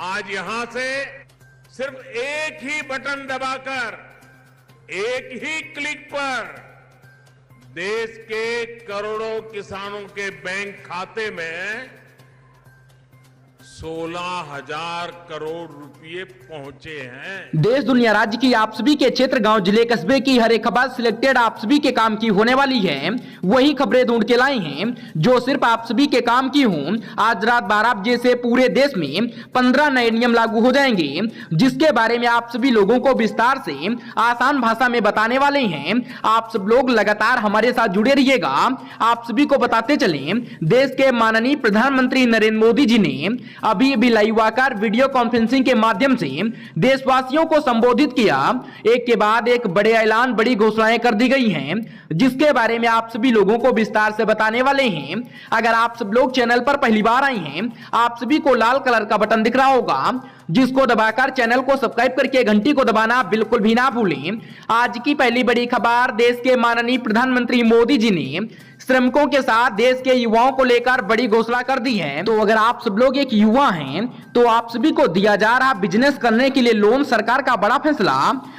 आज यहां से सिर्फ एक ही बटन दबाकर, एक ही क्लिक पर देश के करोड़ों किसानों के बैंक खाते में 16,000 करोड़ रुपए पहुंचे हैं। देश दुनिया राज्य की आप सभी के क्षेत्र गांव जिले कस्बे की हर एक खबर सिलेक्टेड आप सभी के काम की होने वाली है। वही खबरें ढूंढ के लाए हैं जो सिर्फ आप सभी के काम की हों। आज रात 12 बजे से पूरे देश में 15 नए नियम लागू हो जाएंगे, जिसके बारे में आप सभी लोगों को विस्तार से आसान भाषा में बताने वाले हैं। आप सब लोग लगातार हमारे साथ जुड़े रहिएगा। आप सभी को बताते चलें, देश के माननीय प्रधानमंत्री नरेंद्र मोदी जी ने अभी लाइव आकर वीडियो कॉन्फ्रेंसिंग के माध्यम से देशवासियों को संबोधित किया। एक के बाद एक बड़े ऐलान, बड़ी घोषणाएं कर दी गई हैं, जिसके बारे में आप सभी लोगों को विस्तार से बताने वाले हैं। अगर आप सब लोग चैनल पर पहली बार आए हैं, आप सभी को लाल कलर का बटन दिख रहा होगा, जिसको दबाकर चैनल को सब्सक्राइब करके घंटी को दबाना बिल्कुल भी ना भूलें। आज की पहली बड़ी खबर, देश के माननीय प्रधानमंत्री मोदी जी ने श्रमिकों के साथ देश के युवाओं को लेकर बड़ी घोषणा कर दी है। तो अगर आप सब लोग एक युवा हैं तो आप सभी को दिया जा रहा बिजनेस करने के लिए लोन, सरकार का बड़ा फैसला।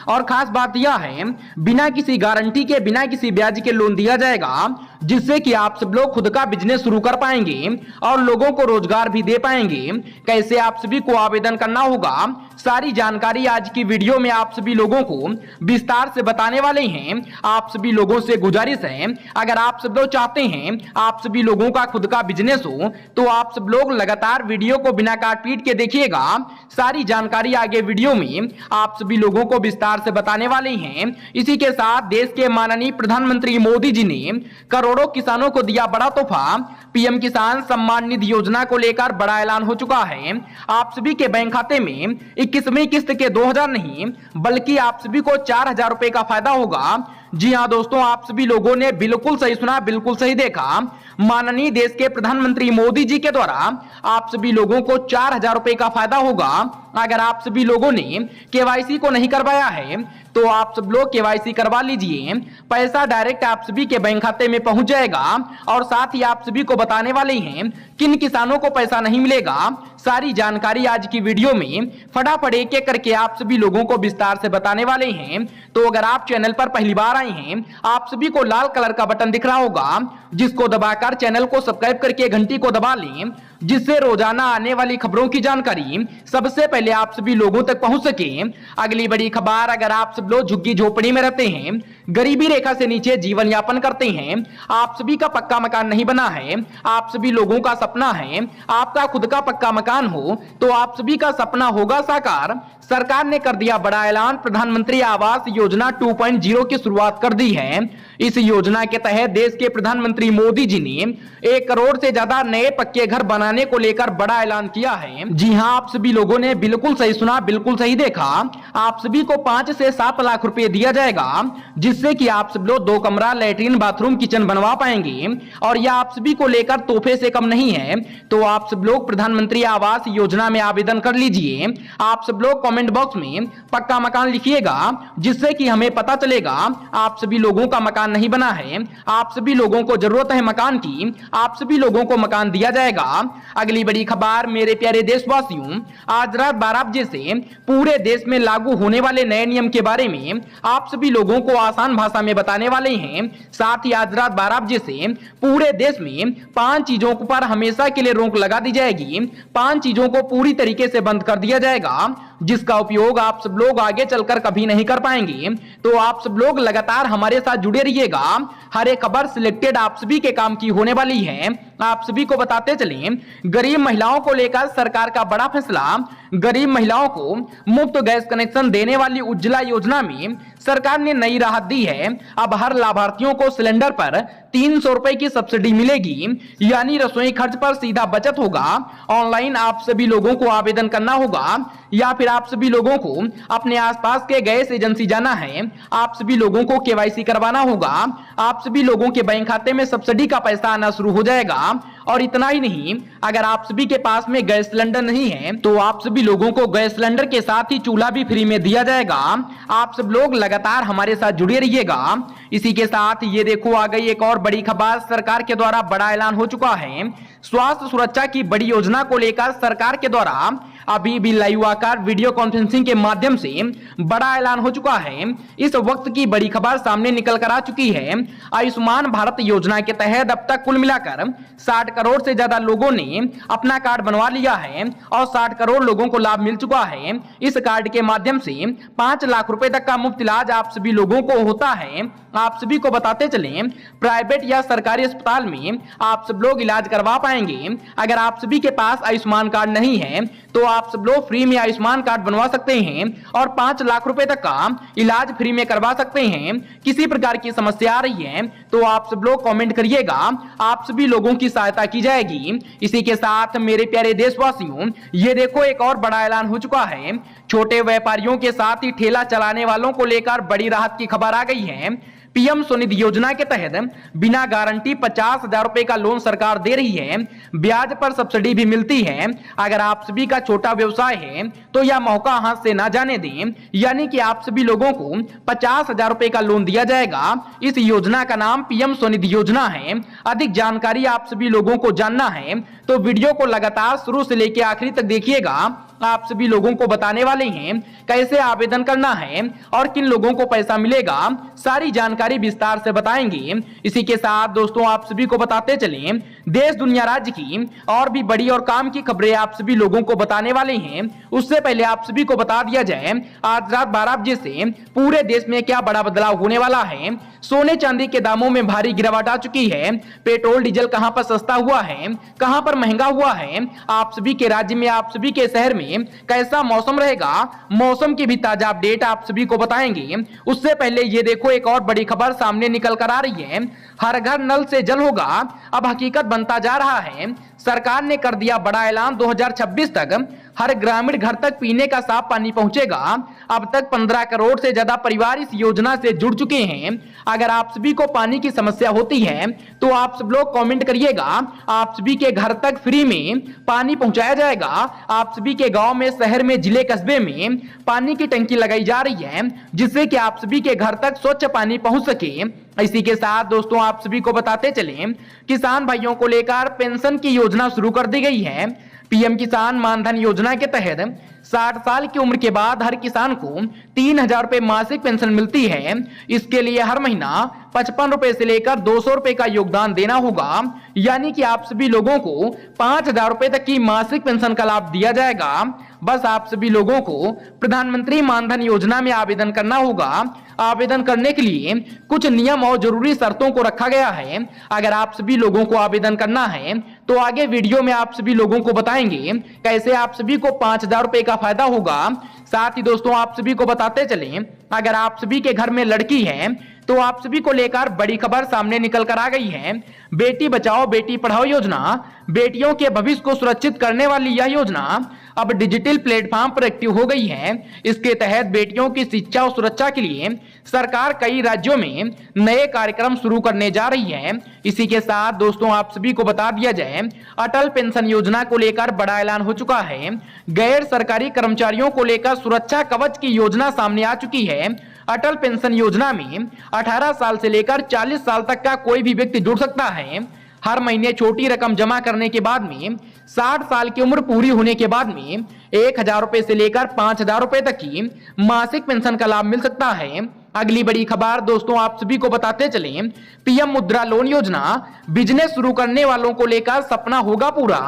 और खास बात यह है, बिना किसी गारंटी के, बिना किसी ब्याज के लोन दिया जाएगा, जिससे कि आप सब लोग खुद का बिजनेस शुरू कर पाएंगे और लोगों को रोजगार भी दे पाएंगे। कैसे आप सभी को आवेदन करना होगा, सारी जानकारी आज की वीडियो में आप सभी लोगों को विस्तार से बताने वाले हैं। आप सभी लोगों से गुजारिश है, अगर आप सब लोग चाहते हैं आप सभी लोगों का खुद का बिजनेस हो, तो आप सब लोग लगातार वीडियो को बिना काट पीट के देखिएगा। सारी जानकारी आगे वीडियो में आप सभी लोगों को विस्तार से बताने वाले हैं। इसी के साथ देश के माननीय प्रधानमंत्री मोदी जी ने करोड़ों किसानों को दिया बड़ा तोहफा। पीएम किसान सम्मान निधि योजना को लेकर बड़ा ऐलान हो चुका है। आप सभी के बैंक खाते में 21वीं किस्त के 2,000 नहीं, बल्कि आप सभी को 4,000 रुपए का फायदा होगा। जी हां दोस्तों, आप सभी लोगों ने बिल्कुल सही सुना, बिल्कुल सही देखा। माननीय देश के प्रधानमंत्री मोदी जी के द्वारा आप सभी लोगों को 4,000 रुपए का फायदा होगा। अगर आप सभी लोगों ने केवाईसी को नहीं करवाया है तो आप सब लोग केवाईसी करवा लीजिए। पैसा डायरेक्ट आप सभी के बैंक खाते में पहुंच जाएगा। और साथ ही आप सभी को बताने वाले हैं किन किसानों को पैसा नहीं मिलेगा। सारी जानकारी आज की वीडियो में फटाफट एक एक करके आप सभी लोगों को विस्तार से बताने वाले हैं। तो अगर आप चैनल पर पहली बार आए हैं, आप सभी को लाल कलर का बटन दिख रहा होगा, जिसको दबाकर चैनल को सब्सक्राइब करके घंटी को दबा लें, जिससे रोजाना आने वाली खबरों की जानकारी सबसे पहले आप सभी लोगों तक पहुंच सके। अगली बड़ी खबर, अगर आप सब लोग झुग्गी झोपड़ी में रहते हैं, गरीबी रेखा से नीचे जीवन यापन करते हैं, आप सभी का पक्का मकान नहीं बना है, आप सभी लोगों का सपना है आपका खुद का पक्का मकान हो, तो आप सभी का सपना होगा साकार। सरकार ने कर दिया बड़ा ऐलान, प्रधानमंत्री आवास योजना 2.0 की शुरुआत कर दी है। इस योजना के तहत देश के प्रधानमंत्री मोदी जी ने 1 करोड़ से ज्यादा नए पक्के घर बनाने को लेकर बड़ा ऐलान किया है। जी हां, आप सभी लोगों ने बिल्कुल सही सुना, बिल्कुल सही देखा। आप सभी को 5 से 7 लाख रुपए दिया जाएगा, जिससे कि आप सब लोग 2 कमरा, लैट्रिन, बाथरूम, किचन बनवा पाएंगे। और यह आप सभी को लेकर तोहफे से कम नहीं है। तो आप सब लोग प्रधानमंत्री आवास योजना में आवेदन कर लीजिए। आप सब लोग कमेंट बॉक्स में पक्का मकान लिखिएगा, जिससे कि हमें पता चलेगा आप सभी लोगों का मकान नहीं बना है, आप सभी लोगों को जरूरत है मकान की, आप सभी लोगों को मकान दिया जाएगा। अगली बड़ी खबर, मेरे प्यारे देशवासियों, आज रात 12 बजे से पूरे देश में लागू होने वाले नए नियम के बारे में आप सभी लोगों को आसान भाषा में बताने वाले हैं। साथ ही आज रात 12 बजे से पूरे देश में 5 चीजों पर हमेशा के लिए रोक लगा दी जाएगी। 5 चीजों को पूरी तरीके से बंद कर दिया जाएगा, जिसका उपयोग आप सब लोग आगे चलकर कभी नहीं कर पाएंगे। तो आप सब लोग लगातार हमारे साथ जुड़े रहिएगा। हर एक खबर सिलेक्टेड आप सभी के काम की होने वाली है। आप सभी को बताते चलें, गरीब महिलाओं को लेकर सरकार का बड़ा फैसला। गरीब महिलाओं को मुफ्त गैस कनेक्शन देने वाली उज्ज्वला योजना में सरकार ने नई राहत दी है। अब हर लाभार्थियों को सिलेंडर पर 300 रुपए की सब्सिडी मिलेगी, यानी रसोई खर्च पर सीधा बचत होगा। ऑनलाइन आप सभी लोगों को आवेदन करना होगा, या फिर आप सभी लोगों को अपने आसपास के गैस एजेंसी जाना है। आप सभी लोगों को केवाईसी करवाना होगा। आप सभी लोगों के बैंक खाते में सब्सिडी का पैसा आना शुरू हो जाएगा। और इतना ही नहीं, अगर आप सभी के पास में गैस सिलेंडर नहीं है तो आप सभी लोगों को गैस सिलेंडर के साथ ही चूल्हा भी फ्री में दिया जाएगा। आप सब लोग लगातार हमारे साथ जुड़े रहिएगा। इसी के साथ ये देखो आ गई एक और बड़ी खबर, सरकार के द्वारा बड़ा ऐलान हो चुका है। स्वास्थ्य सुरक्षा की बड़ी योजना को लेकर सरकार के द्वारा अभी भी लाइव आकर वीडियो कॉन्फ्रेंसिंग के माध्यम से बड़ा ऐलान हो चुका है। इस वक्त की बड़ी खबर सामने निकल कर आ चुकी है। आयुष्मान भारत योजना के तहत अब तक कुल मिलाकर 60 करोड़ से ज्यादा लोगों ने अपना कार्ड बनवा लिया है और 60 करोड़ लोगों को लाभ मिल चुका है। इस कार्ड के माध्यम से 5 लाख रुपए तक का मुफ्त इलाज आप सभी लोगों को होता है। आप सभी को बताते चलें, प्राइवेट या सरकारी अस्पताल में आप सब लोग इलाज करवा पाएंगे। अगर आप सभी के पास आयुष्मान कार्ड नहीं है तो आप सब लोग फ्री में आयुष्मान कार्ड बनवा सकते हैं और 5 लाख रुपए तक का इलाज फ्री में करवा सकते हैं। किसी प्रकार की समस्या आ रही है तो आप सब लोग कमेंट करिएगा, आप सभी लोगों की सहायता की जाएगी। इसी के साथ मेरे प्यारे देशवासियों, ये देखो एक और बड़ा ऐलान हो चुका है। छोटे व्यापारियों के साथ ही ठेला चलाने वालों को लेकर बड़ी राहत की खबर आ गई है। पीएम स्वनिधि योजना के तहत बिना गारंटी 50,000 रुपए का लोन सरकार दे रही है। ब्याज पर सब्सिडी भी मिलती है। अगर आप सभी का छोटा व्यवसाय है तो यह मौका हाथ से ना जाने दें, यानी कि आप सभी लोगों को 50,000 रुपए का लोन दिया जाएगा। इस योजना का नाम पीएम स्वनिधि योजना है। अधिक जानकारी आप सभी लोगों को जानना है तो वीडियो को लगातार शुरू से लेकर आखिरी तक देखिएगा। आप सभी लोगों को बताने वाले हैं कैसे आवेदन करना है और किन लोगों को पैसा मिलेगा, सारी जानकारी विस्तार से बताएंगे। इसी के साथ दोस्तों आप सभी को बताते चलें, देश दुनिया राज्य की और भी बड़ी और काम की खबरें आप सभी लोगों को बताने वाले हैं। उससे पहले आप सभी को बता दिया जाए, आज रात 12 बजे से पूरे देश में क्या बड़ा बदलाव होने वाला है। सोने चांदी के दामों में भारी गिरावट आ चुकी है। पेट्रोल डीजल कहां पर सस्ता हुआ है, कहां पर महंगा हुआ है। आप सभी के राज्य में, आप सभी के शहर में कैसा मौसम रहेगा, मौसम की भी ताजा अपडेट आप सभी को बताएंगे। उससे पहले ये देखो एक और बड़ी खबर सामने निकल कर आ रही है। हर घर नल से जल होगा अब हकीकत बनता जा रहा है। सरकार ने कर दिया बड़ा ऐलान, 2026 तक हर ग्रामीण घर तक पीने का साफ पानी पहुंचेगा। अब तक 15 करोड़ से ज्यादा परिवार इस योजना से जुड़ चुके हैं। अगर आप सभी को पानी की समस्या होती है तो आप सब लोग कमेंट करिएगा, आप सभी के घर तक फ्री में पानी पहुंचाया जाएगा। आप सभी के गांव में, शहर में, जिले कस्बे में पानी की टंकी लगाई जा रही है जिससे कि आप सभी के घर तक स्वच्छ पानी पहुंच सके। इसी के साथ दोस्तों आप सभी को बताते चलें, किसान भाइयों को लेकर पेंशन की योजना शुरू कर दी गई है। पीएम किसान मानधन योजना के तहत 60 साल की उम्र के बाद हर किसान को 3,000 रुपए मासिक पेंशन मिलती है। इसके लिए हर महीना 55 रुपए से लेकर 200 रुपए का योगदान देना होगा, यानी कि आप सभी लोगों को 5,000 रुपए तक की मासिक पेंशन का लाभ दिया जाएगा। बस आप सभी लोगों को प्रधानमंत्री मानधन योजना में आवेदन करना होगा। आवेदन करने के लिए कुछ नियम और जरूरी शर्तों को रखा गया है। अगर आप सभी लोगों को आवेदन करना है तो आगे वीडियो में आप सभी लोगों को बताएंगे कैसे आप सभी को 5,000 रुपए का फायदा होगा। साथ ही दोस्तों आप सभी को बताते चलें, अगर आप सभी के घर में लड़की है तो आप सभी को लेकर बड़ी खबर सामने निकल कर आ गई है। बेटी बचाओ बेटी पढ़ाओ योजना, बेटियों के भविष्य को सुरक्षित करने वाली यह योजना अब डिजिटल प्लेटफॉर्म पर एक्टिव हो गई है। इसके तहत बेटियों की शिक्षा और सुरक्षा के लिए सरकार कई राज्यों में नए कार्यक्रम शुरू करने जा रही है। इसी के साथ दोस्तों आप सभी को बता दिया जाए, अटल पेंशन योजना को लेकर बड़ा ऐलान हो चुका है। गैर सरकारी कर्मचारियों को लेकर सुरक्षा कवच की योजना सामने आ चुकी है। अटल पेंशन योजना में 18 साल से लेकर 40 साल तक का कोई भी व्यक्ति जुड़ सकता है। हर महीने छोटी रकम जमा करने के बाद में 60 साल की उम्र पूरी होने के बाद में 1,000 रुपए से लेकर 5,000 रुपए तक की मासिक पेंशन का लाभ मिल सकता है। अगली बड़ी खबर दोस्तों आप सभी को बताते चलें, पीएम मुद्रा लोन योजना बिजनेस शुरू करने वालों को लेकर सपना होगा पूरा।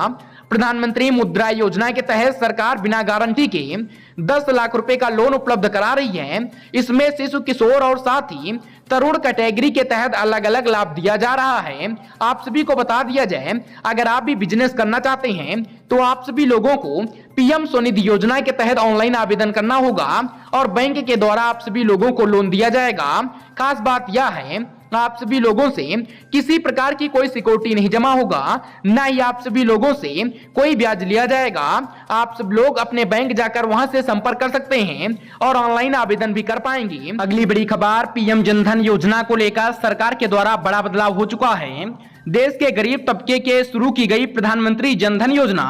प्रधानमंत्री मुद्रा योजना के तहत सरकार बिना गारंटी के 10 लाख रुपए का लोन उपलब्ध करा रही है। इसमें शिशु, किशोर और साथ ही तरुण कैटेगरी के तहत अलग अलग लाभ दिया जा रहा है। आप सभी को बता दिया जाए, अगर आप भी बिजनेस करना चाहते हैं तो आप सभी लोगों को पीएम स्वनिधि योजना के तहत ऑनलाइन आवेदन करना होगा और बैंक के द्वारा आप सभी लोगों को लोन दिया जाएगा। खास बात यह है, आप सभी लोगों से किसी प्रकार की कोई सिक्योरिटी नहीं जमा होगा, ना ही आप सभी लोगों से कोई ब्याज लिया जाएगा। आप सब लोग अपने बैंक जाकर वहां से संपर्क कर सकते हैं और ऑनलाइन आवेदन भी कर पाएंगे। अगली बड़ी खबर, पीएम जनधन योजना को लेकर सरकार के द्वारा बड़ा बदलाव हो चुका है। देश के गरीब तबके के शुरू की गई प्रधानमंत्री जनधन योजना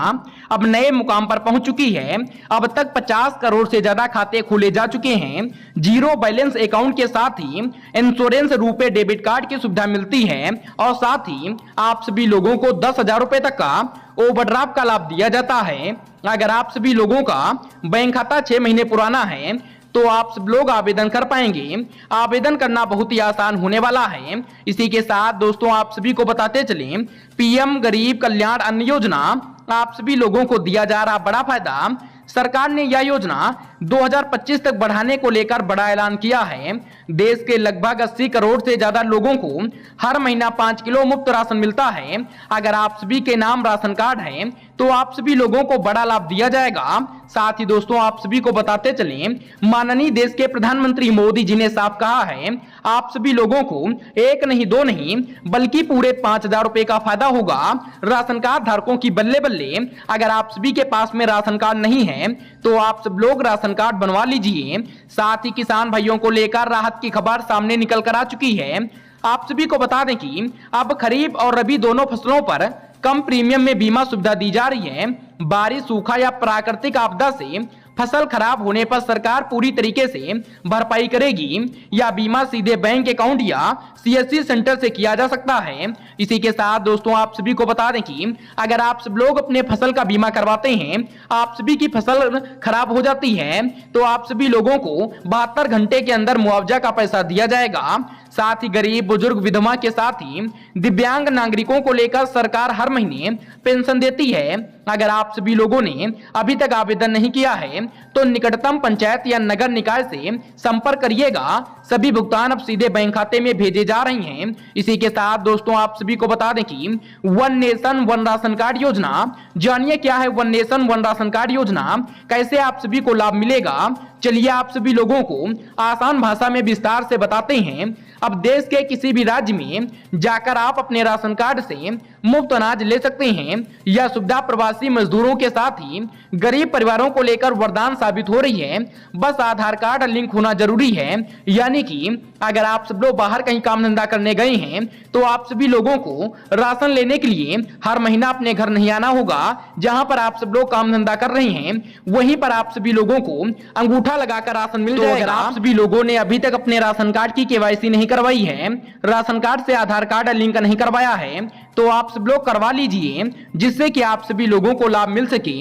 अब नए मुकाम पर पहुंच चुकी है। अब तक 50 करोड़ से ज्यादा खाते खोले जा चुके हैं। जीरो बैलेंस अकाउंट के साथ ही इंश्योरेंस, रुपे डेबिट कार्ड की सुविधा मिलती है और साथ ही आप सभी लोगों को 10,000 रुपए तक का ओवरड्राफ्ट का लाभ दिया जाता है। अगर आप सभी लोगों का बैंक खाता 6 महीने पुराना है तो आप सब लोग आवेदन कर पाएंगे। आवेदन करना बहुत ही आसान होने वाला है। इसी के साथ दोस्तों आप सभी को बताते चलें, पीएम गरीब कल्याण अन्न योजना आप सभी लोगों को दिया जा रहा बड़ा फायदा। सरकार ने यह योजना 2025 तक बढ़ाने को लेकर बड़ा ऐलान किया है। देश के लगभग 80 करोड़ से ज्यादा लोगों को हर महीना 5 किलो मुफ्त राशन मिलता है। अगर आप सभी के नाम राशन कार्ड है तो आप सभी लोगों को बड़ा लाभ दिया जाएगा। साथ ही दोस्तों आप सभी को बताते चलें, माननीय देश के प्रधानमंत्री मोदी जी ने साफ कहा है, आप सभी लोगों को एक नहीं दो नहीं बल्कि पूरे 5,000 रुपए का फायदा होगा राशन कार्ड धारकों की बल्ले बल्ले। अगर आप सभी के पास में राशन कार्ड नहीं है तो आप सब लोग राशन कार्ड बनवा लीजिए। साथ ही किसान भाइयों को लेकर राहत की खबर सामने निकल कर आ चुकी है। आप सभी को बता दें कि अब खरीफ और रबी दोनों फसलों पर कम प्रीमियम में बीमा सुविधा दी जा रही है। बारिश, सूखा या प्राकृतिक आपदा से फसल खराब होने पर सरकार पूरी तरीके से भरपाई करेगी। या बीमा सीधे बैंक अकाउंट या सीएससी सेंटर से किया जा सकता है। इसी के साथ दोस्तों आप सभी को बता दें कि अगर आप सब लोग अपने फसल का बीमा करवाते हैं, आप सभी की फसल खराब हो जाती है तो आप सभी लोगों को 72 घंटे के अंदर मुआवजा का पैसा दिया जाएगा। साथ ही गरीब, बुजुर्ग, विधवा के साथ ही दिव्यांग नागरिकों को लेकर सरकार हर महीने पेंशन देती है। अगर आप सभी लोगों ने अभी तक आवेदन नहीं किया है तो निकटतम पंचायत या नगर निकाय से संपर्क करिएगा। सभी भुगतान अब सीधे बैंक खाते में भेजे जा रहे हैं। इसी के साथ दोस्तों आप सभी को बता दें कि one nation one ration card योजना, जानिए क्या है one nation one ration card योजना, कैसे आप सभी को लाभ मिलेगा। चलिए आप सभी लोगों को आसान भाषा में विस्तार से बताते हैं। अब देश के किसी भी राज्य में जाकर आप अपने राशन कार्ड से मुफ्त अनाज ले सकते हैं। यह सुविधा प्रवासी मजदूरों के साथ ही गरीब परिवारों को लेकर वरदान साबित हो रही है। बस आधार कार्ड लिंक होना जरूरी है। यानी कि अगर आप सब लोग बाहर कहीं काम धंधा करने गए हैं तो आप सभी लोगों को राशन लेने के लिए हर महीना अपने घर नहीं आना होगा। जहां पर आप सब लोग काम धंधा कर रहे हैं वहीं पर आप सभी लोगों को अंगूठा लगाकर राशन मिल जाएगा। अगर आप सभी लोगों ने अभी तक अपने राशन कार्ड की केवाईसी नहीं करवाई है, राशन कार्ड से आधार कार्ड लिंक नहीं करवाया है तो आप सब लोग करवा लीजिए, जिससे कि आप सभी लोगों को लाभ मिल सके।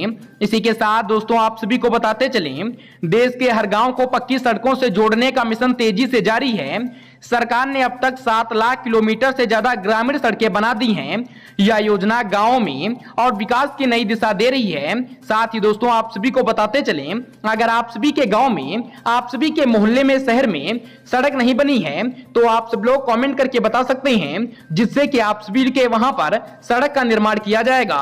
इसी के साथ दोस्तों आप सभी को बताते चलें, देश के हर गांव को पक्की सड़कों से जोड़ने का मिशन तेजी से जारी है। सरकार ने अब तक 7 लाख किलोमीटर से ज्यादा ग्रामीण सड़कें बना दी हैं। यह योजना गांवों में और विकास की नई दिशा दे रही है। साथ ही दोस्तों आप सभी को बताते चलें, अगर आप सभी के गांव में, आप सभी के मोहल्ले में, शहर में सड़क नहीं बनी है तो आप सब लोग कमेंट करके बता सकते हैं, जिससे कि आप सभी के वहां पर सड़क का निर्माण किया जाएगा।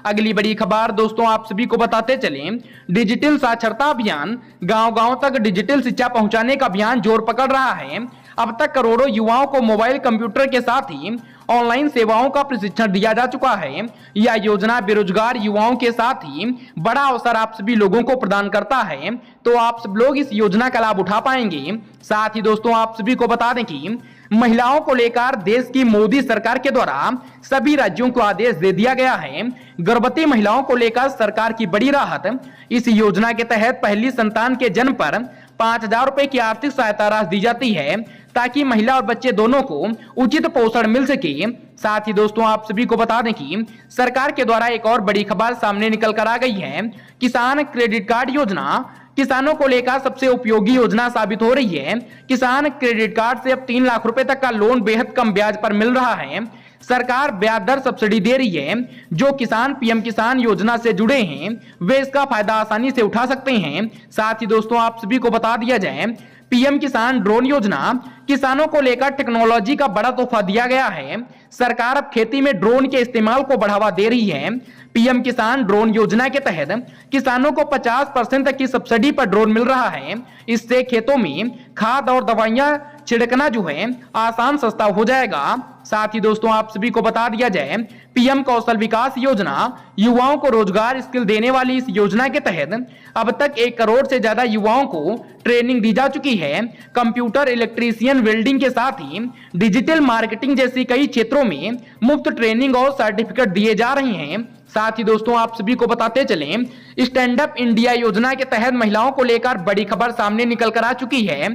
अगली बड़ी खबर दोस्तों आप सभी को बताते चलें, डिजिटल साक्षरता अभियान, गांव-गांव तक डिजिटल शिक्षा पहुंचाने का अभियान जोर पकड़ रहा है। अब तक करोड़ों युवाओं को मोबाइल, कंप्यूटर के साथ ही ऑनलाइन सेवाओं का प्रशिक्षण दिया जा चुका है। यह योजना बेरोजगार युवाओं के साथ ही बड़ा अवसर आप सभी लोगों को प्रदान करता है, तो आप सब लोग इस योजना का लाभ उठा पाएंगे। साथ ही दोस्तों आप सभी को बता दें कि महिलाओं को लेकर देश की मोदी सरकार के द्वारा सभी राज्यों को आदेश दे दिया गया है। गर्भवती महिलाओं को लेकर सरकार की बड़ी राहत। इस योजना के तहत पहली संतान के जन्म पर 5,000 रुपए की आर्थिक सहायता राशि दी जाती है, ताकि महिला और बच्चे दोनों को उचित पोषण मिल सके। साथ ही दोस्तों आप सभी को बता दें कि सरकार के द्वारा एक और बड़ी खबर सामने निकल कर आ गई है। किसान क्रेडिट कार्ड योजना किसानों को लेकर सबसे उपयोगी योजना साबित हो रही है। किसान क्रेडिट कार्ड से अब 3 लाख रुपए तक का लोन बेहद कम ब्याज पर मिल रहा है। सरकार ब्याज दर सब्सिडी दे रही है। जो किसान पीएम किसान योजना से जुड़े हैं वे इसका फायदा आसानी से उठा सकते हैं। साथ ही दोस्तों आप सभी को बता दिया जाए, पीएम किसान ड्रोन योजना किसानों को लेकर टेक्नोलॉजी का बड़ा तोहफा दिया गया है। सरकार अब खेती में ड्रोन के इस्तेमाल को बढ़ावा दे रही है। पीएम किसान ड्रोन योजना के तहत किसानों को 50% तक की सब्सिडी पर ड्रोन मिल रहा है। इससे खेतों में खाद और दवाइयां छिड़कना जो है आसान सस्ता हो जाएगा। साथ ही दोस्तों आप सभी को बता दिया जाए, पीएम कौशल विकास योजना युवाओं को रोजगार स्किल देने वाली इस योजना के तहत अब तक 1 करोड़ से ज्यादा युवाओं को ट्रेनिंग दी जा चुकी है। कंप्यूटर, इलेक्ट्रीशियन, वेल्डिंग के साथ ही डिजिटल मार्केटिंग जैसी कई क्षेत्रों में मुफ्त ट्रेनिंग और सर्टिफिकेट दिए जा रहे हैं। साथ ही दोस्तों आप सभी को बताते चलें, स्टैंड अप इंडिया योजना के तहत महिलाओं को लेकर बड़ी खबर सामने निकल कर आ चुकी है।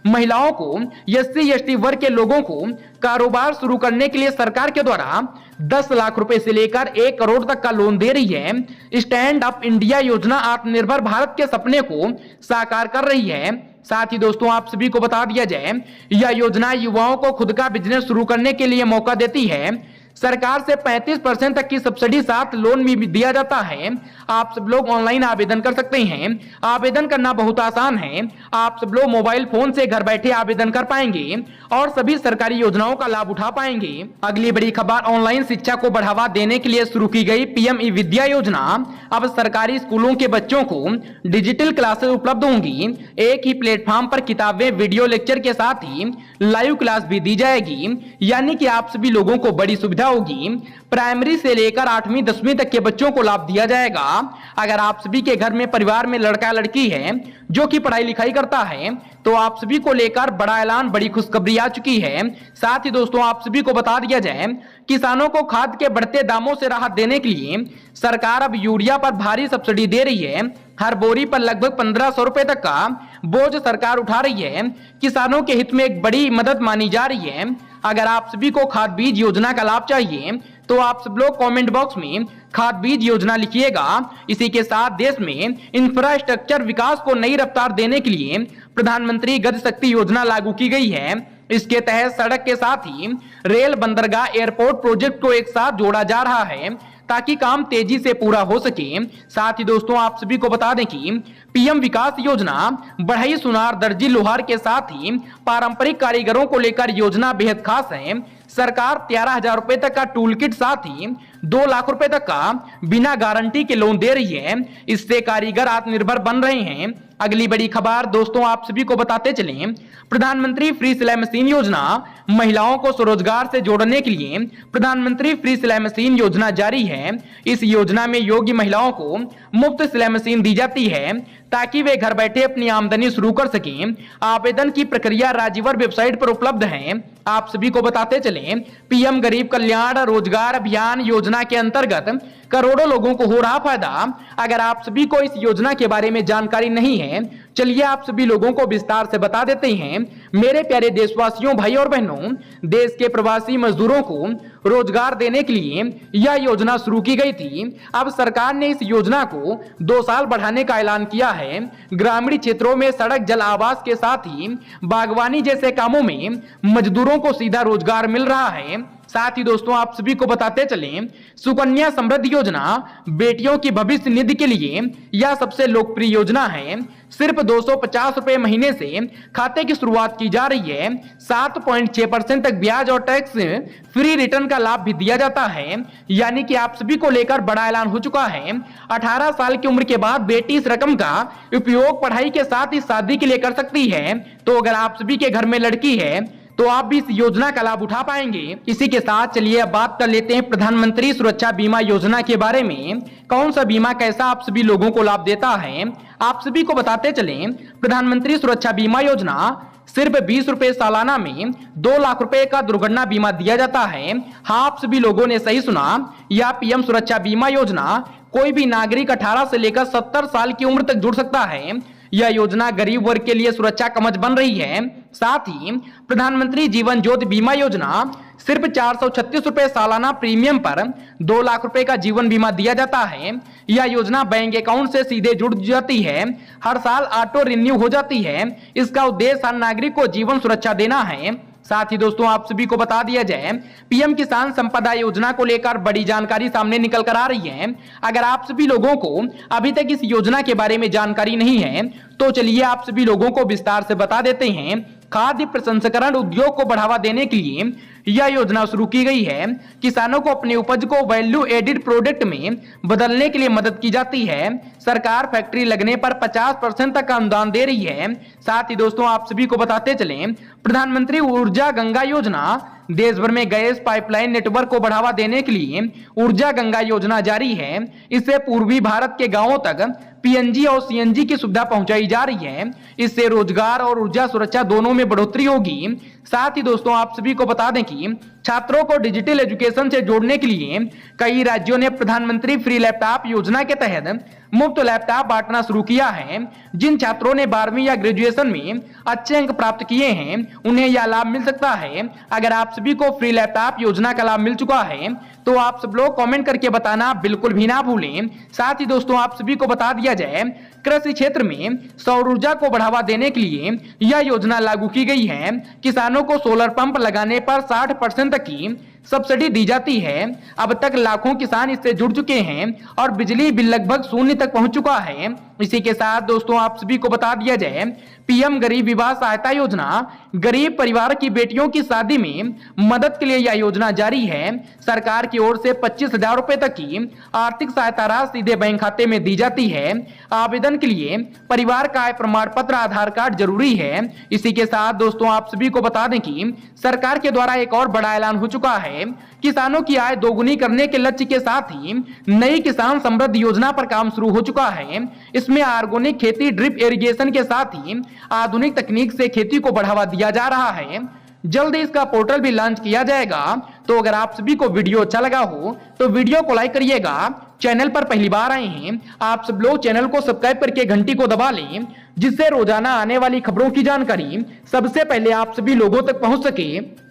महिलाओं को, एससी एसटी वर्ग के लोगों को कारोबार शुरू करने के लिए सरकार के द्वारा 10 लाख रुपए से लेकर 1 करोड़ तक का लोन दे रही है। स्टैंड अप इंडिया योजना आत्मनिर्भर भारत के सपने को साकार कर रही है। साथ ही दोस्तों आप सभी को बता दिया जाए, यह योजना युवाओं को खुद का बिजनेस शुरू करने के लिए मौका देती है। सरकार से 35% तक की सब्सिडी साथ लोन भी दिया जाता है। आप सब लोग ऑनलाइन आवेदन कर सकते हैं। आवेदन करना बहुत आसान है। आप सब लोग मोबाइल फोन से घर बैठे आवेदन कर पाएंगे और सभी सरकारी योजनाओं का लाभ उठा पाएंगे। अगली बड़ी खबर, ऑनलाइन शिक्षा को बढ़ावा देने के लिए शुरू की गई पीएम ई विद्या योजना। अब सरकारी स्कूलों के बच्चों को डिजिटल क्लासेस उपलब्ध होंगी। एक ही प्लेटफॉर्म पर किताबें, वीडियो लेक्चर के साथ ही लाइव क्लास भी दी जाएगी, यानी कि आप सभी लोगों को बड़ी सुविधा होगी। प्राइमरी से लेकर 8वीं 10वीं तक के बच्चों को लाभ दिया जाएगा। अगर आप सभी के घर में परिवार में लड़का लड़की है जो कि पढ़ाई लिखाई करता है, तो आप सभी को लेकर बड़ा ऐलान, बड़ी खुशखबरी आ चुकी है। साथ ही दोस्तों आप सभी को बता दिया जाए, किसानों को खाद के बढ़ते दामों से राहत देने के लिए सरकार अब यूरिया पर भारी सब्सिडी दे रही है। हर बोरी पर लगभग 1500 रुपए तक का बोझ सरकार उठा रही है। किसानों के हित में एक बड़ी मदद मानी जा रही है। अगर आप सभी को खाद बीज योजना का लाभ चाहिए तो आप सब लोग कमेंट बॉक्स में खाद बीज योजना लिखिएगा। इसी के साथ देश में इंफ्रास्ट्रक्चर विकास को नई रफ्तार देने के लिए प्रधानमंत्री गति शक्ति योजना लागू की गई है। इसके तहत सड़क के साथ ही रेल, बंदरगाह, एयरपोर्ट प्रोजेक्ट को एक साथ जोड़ा जा रहा है ताकि काम तेजी से पूरा हो सके। साथ ही दोस्तों आप सभी को बता दें कि पीएम विकास योजना बढ़ई, सुनार, दर्जी, लोहार के साथ ही पारंपरिक कारीगरों को लेकर योजना बेहद खास है। सरकार 13,000 रुपए तक का टूल किट, साथ ही 2 लाख रुपए तक का बिना गारंटी के लोन दे रही है। इससे कारीगर आत्मनिर्भर बन रहे हैं। अगली बड़ी खबर दोस्तों आप सभी को बताते चलें, प्रधानमंत्री फ्री सिलाई मशीन योजना महिलाओं को स्वरोजगार से जोड़ने के लिए प्रधानमंत्री फ्री सिलाई मशीन योजना जारी है। इस योजना में योग्य महिलाओं को मुफ्त सिलाई मशीन दी जाती है ताकि वे घर बैठे अपनी आमदनी शुरू कर सकें। आवेदन की प्रक्रिया राज्यवर वेबसाइट पर उपलब्ध है। आप सभी को बताते चलें, पीएम गरीब कल्याण रोजगार अभियान योजना के अंतर्गत करोड़ों लोगों को हो रहा फायदा। अगर आप सभी को इस योजना के बारे में जानकारी नहीं है, चलिए आप सभी लोगों को विस्तार से बता देते हैं। मेरे प्यारे देशवासियों, भाई और बहनों, देश के प्रवासी मजदूरों को रोजगार देने के लिए यह योजना शुरू की गई थी। अब सरकार ने इस योजना को 2 साल बढ़ाने का ऐलान किया है। ग्रामीण क्षेत्रों में सड़क, जल, आवास के साथ ही बागवानी जैसे कामों में मजदूरों को सीधा रोजगार मिल रहा है। साथ ही दोस्तों आप सभी को बताते चलें, सुकन्या समृद्धि योजना बेटियों की भविष्य निधि के लिए यह सबसे लोकप्रिय योजना है। सिर्फ 250 रुपए महीने से खाते की शुरुआत की जा रही है। 7.6% तक ब्याज और टैक्स फ्री रिटर्न का लाभ भी दिया जाता है। यानी कि आप सभी को लेकर बड़ा ऐलान हो चुका है। 18 साल की उम्र के बाद बेटी इस रकम का उपयोग पढ़ाई के साथ ही शादी के लिए कर सकती है। तो अगर आप सभी के घर में लड़की है तो आप भी इस योजना का लाभ उठा पाएंगे। इसी के साथ चलिए अब बात कर लेते हैं प्रधानमंत्री सुरक्षा बीमा योजना के बारे में। कौन सा बीमा कैसा आप सभी लोगों को लाभ देता है, आप सभी को बताते चलें। प्रधानमंत्री सुरक्षा बीमा योजना सिर्फ 20 रुपए सालाना में 2 लाख रुपए का दुर्घटना बीमा दिया जाता है। हाँ, आप सभी लोगों ने सही सुना, यह पीएम सुरक्षा बीमा योजना कोई भी नागरिक 18 से लेकर 70 साल की उम्र तक जुड़ सकता है। यह योजना गरीब वर्ग के लिए सुरक्षा कवच बन रही है। साथ ही प्रधानमंत्री जीवन ज्योति बीमा योजना सिर्फ 436 रुपए सालाना प्रीमियम पर 2 लाख रुपए का जीवन बीमा दिया जाता है। यह योजना बैंक अकाउंट से सीधे जुड़ जाती है, हर साल ऑटो रिन्यू हो जाती है। इसका उद्देश्य हर नागरिक को जीवन सुरक्षा देना है। साथ ही दोस्तों आप सभी को बता दिया जाए, पीएम किसान संपदा योजना को लेकर बड़ी जानकारी सामने निकल कर आ रही है। अगर आप सभी लोगों को अभी तक इस योजना के बारे में जानकारी नहीं है तो चलिए आप सभी लोगों को विस्तार से बता देते हैं। खाद्य प्रसंस्करण उद्योग को बढ़ावा देने के लिए यह योजना शुरू की गई है। किसानों को अपनी उपज को वैल्यू एडिड प्रोडक्ट में बदलने के लिए मदद की जाती है। सरकार फैक्ट्री लगने पर 50% तक का अनुदान दे रही है। साथ ही दोस्तों आप सभी को बताते चलें, प्रधानमंत्री ऊर्जा गंगा योजना देश भर में गैस पाइपलाइन नेटवर्क को बढ़ावा देने के लिए ऊर्जा गंगा योजना जारी है। इससे पूर्वी भारत के गांवों तक पीएनजी और सीएनजी की सुविधा पहुंचाई जा रही है। इससे रोजगार और ऊर्जा सुरक्षा दोनों में बढ़ोतरी होगी। साथ ही दोस्तों आप सभी को बता दें कि छात्रों को डिजिटल एजुकेशन से जोड़ने के लिए कई राज्यों ने प्रधानमंत्री फ्री लैपटॉप योजना के तहत मुफ्त लैपटॉप बांटना शुरू किया है। जिन छात्रों ने 12वीं या ग्रेजुएशन में अच्छे अंक प्राप्त किए हैं उन्हें यह लाभ मिल सकता है। अगर आप सभी को फ्री लैपटॉप योजना का लाभ मिल चुका है तो आप सब लोग कमेंट करके बताना बिल्कुल भी ना भूलें। साथ ही दोस्तों आप सभी को बता दिया जाए, कृषि क्षेत्र में सौर ऊर्जा को बढ़ावा देने के लिए यह योजना लागू की गई है। किसानों को सोलर पंप लगाने पर 60% तक की सब्सिडी दी जाती है। अब तक लाखों किसान इससे जुड़ चुके हैं और बिजली बिल लगभग शून्य तक पहुंच चुका है। इसी के साथ दोस्तों आप सभी को बता दिया जाए, पीएम गरीब विवाह सहायता योजना गरीब परिवार की बेटियों की शादी में मदद के लिए यह योजना जारी है। सरकार की ओर से 25,000 रुपए तक की आर्थिक सहायता राशि सीधे बैंक खाते में दी जाती है। आवेदन के लिए परिवार का आय प्रमाण पत्र, आधार कार्ड जरूरी है। इसी के साथ दोस्तों आप सभी को बता दें कि सरकार के द्वारा एक और बड़ा ऐलान हो चुका है। किसानों की आय दोगुनी करने के लक्ष्य के साथ ही नई किसान समृद्धि योजना पर काम शुरू हो चुका है। इसमें ऑर्गेनिक खेती, ड्रिप इरिगेशन के साथ ही आधुनिक तकनीक से खेती को बढ़ावा दिया जा रहा है। जल्द ही इसका पोर्टल भी लॉन्च किया जाएगा। तो अगर आप सभी को वीडियो अच्छा लगा हो तो वीडियो को लाइक करिएगा। चैनल पर पहली बार आए हैं आप सब लोग चैनल को सब्सक्राइब करके घंटी को दबा लें, जिससे रोजाना आने वाली खबरों की जानकारी सबसे पहले आप सभी लोगों तक पहुंच सके।